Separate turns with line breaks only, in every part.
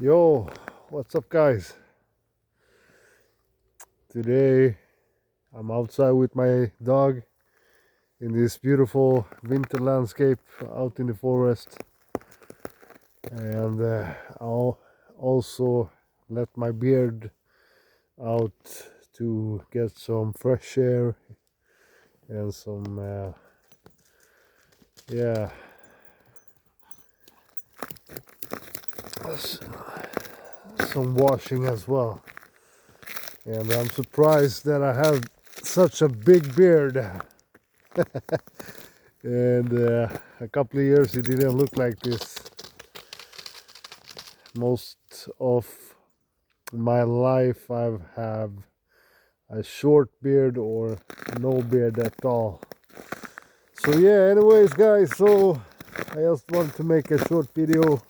Yo, what's up, guys? Today I'm outside with my dog in this beautiful winter landscape out in the forest, and I'll also let my beard out to get some fresh air and yeah, s- some washing as well. And I'm surprised that I have such a big beard. And a couple of years it didn't look like this. Most of my life I've have a short beard or no beard at all. So yeah, anyways guys, so I just want to make a short video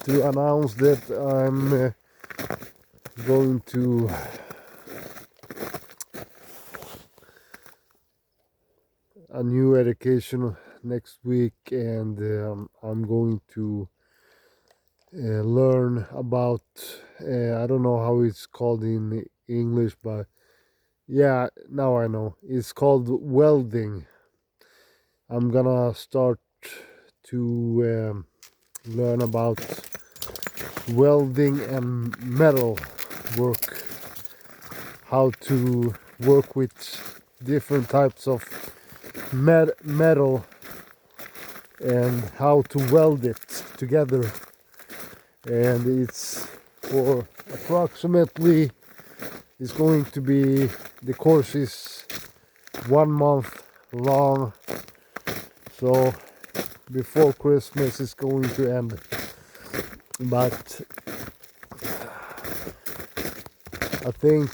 to announce that I'm going to a new education next week, and I'm going to learn about I don't know how it's called in English, but yeah, now I know. It's called welding. I'm gonna start to learn about welding and metal work, how to work with different types of metal and how to weld it together. And it's for approximately, it's going to be, the course is 1 month long, so before Christmas it's going to end. But I think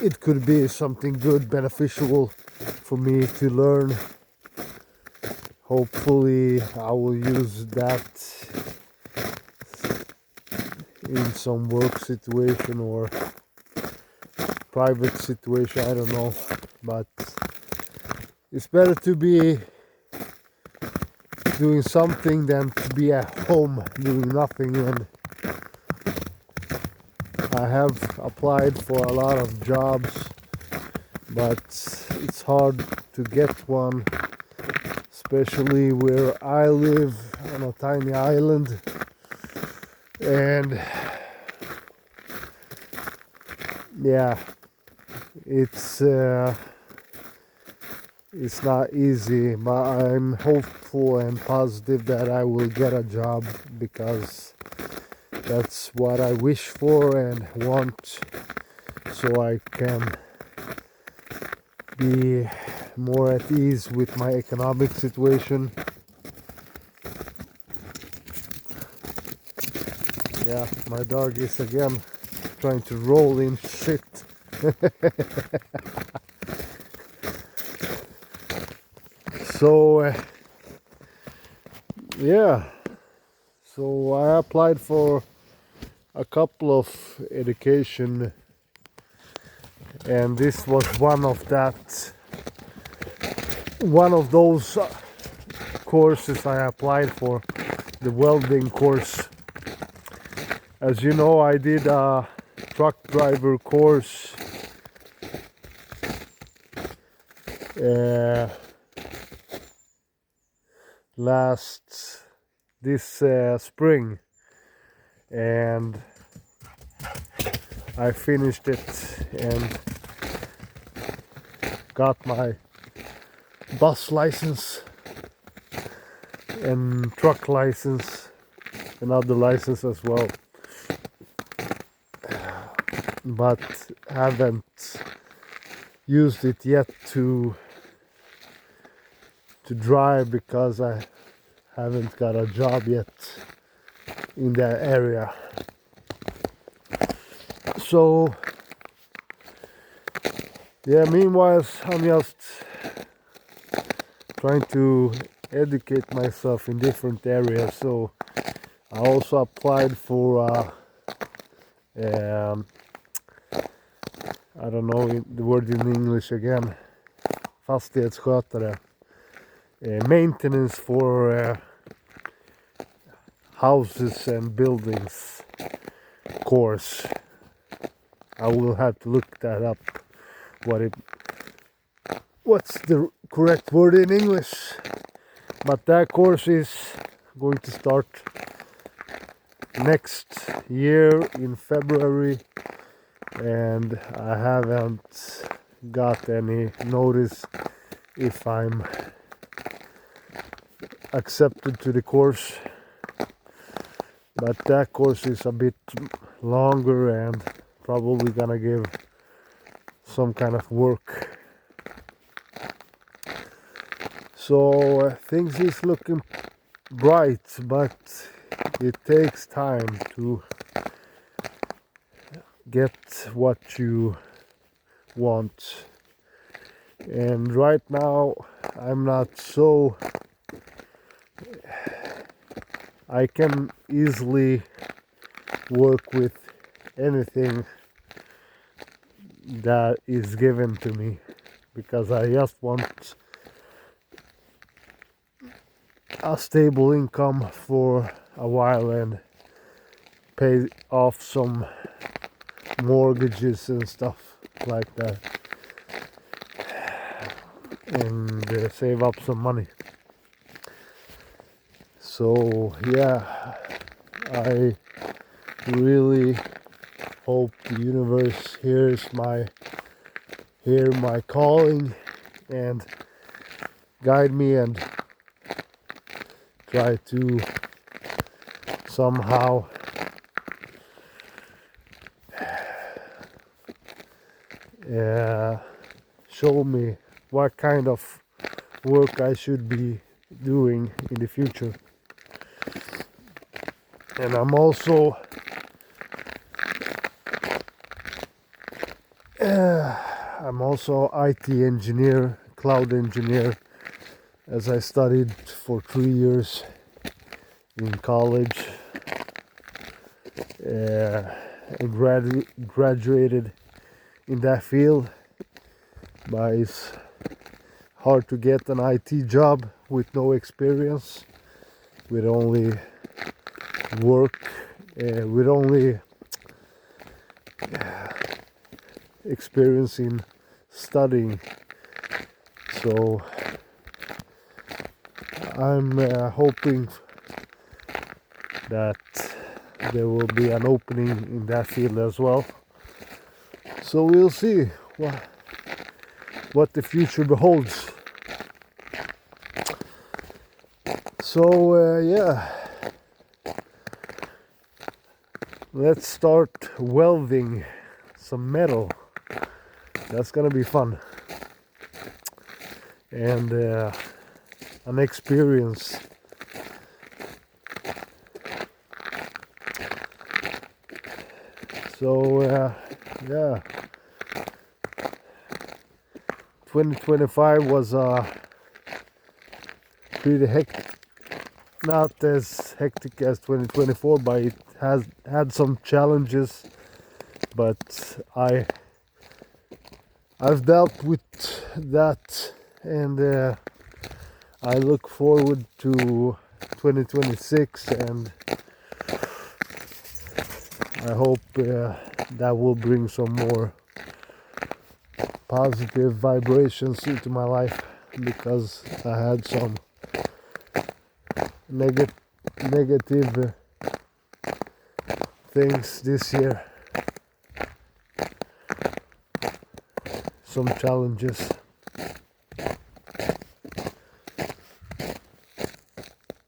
it could be something good, beneficial for me to learn. Hopefully I will use that in some work situation or private situation, I don't know. But it's better to be doing something than to be at home doing nothing. And I have applied for a lot of jobs, but it's hard to get one, especially where I live on a tiny island. And yeah, it's not easy, but I'm hopeful and positive that I will get a job, because that's what I wish for and want, so I can be more at ease with my economic situation. Yeah, my dog is again trying to roll in shit. So yeah, so I applied for a couple of education, and this was one of those courses I applied for, the welding course. As you know, I did a truck driver course uh, this spring, and I finished it and got my bus license and truck license and other license as well, but haven't used it yet to drive, because I haven't got a job yet in that area. So yeah, meanwhile I'm just trying to educate myself in different areas. So I also applied for I don't know the word in English again, fastighetsskötare, maintenance for houses and buildings course. I will have to look that up. What's the correct word in English? But that course is going to start next year in February, and I haven't got any notice if I'm accepted to the course. But that course is a bit longer and probably gonna give some kind of work. So things is looking bright, but it takes time to get what you want. And right now I'm not so... I can easily work with anything that is given to me, because I just want a stable income for a while and pay off some mortgages and stuff like that, and save up some money. So yeah, I really hope the universe hears my calling and guide me and try to somehow show me what kind of work I should be doing in the future. And I'm also IT engineer, cloud engineer, as I studied for 3 years in college, and graduated in that field. But it's hard to get an IT job with no experience, with only experience in studying. So I'm hoping that there will be an opening in that field as well. So we'll see what the future beholds. So yeah, let's start welding some metal. That's gonna be fun, and an experience. So yeah, 2025 was pretty hectic. Not as hectic as 2024, but it has had some challenges. But I've dealt with that, and I look forward to 2026, and I hope that will bring some more positive vibrations into my life, because I had some negative things this year, some challenges.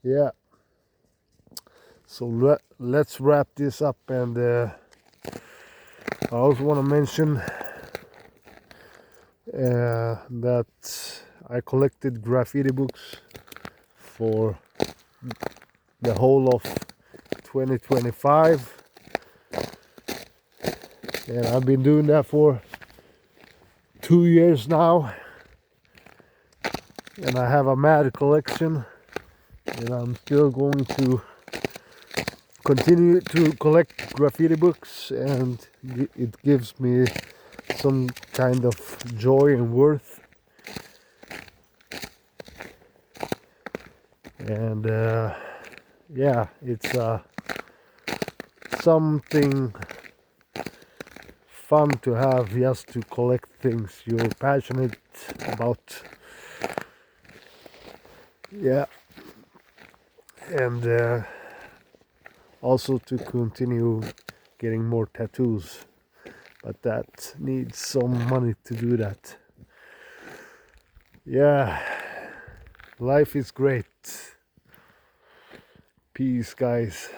Yeah, so let's wrap this up, and I also want to mention that I collected graffiti books for the whole of 2025, and I've been doing that for 2 years now, and I have a mad collection, and I'm still going to continue to collect graffiti books, and it gives me some kind of joy and worth. And yeah, it's something fun to have, just to collect things you're passionate about. Yeah, and also to continue getting more tattoos, but that needs some money to do that. Yeah, life is great. Peace, guys.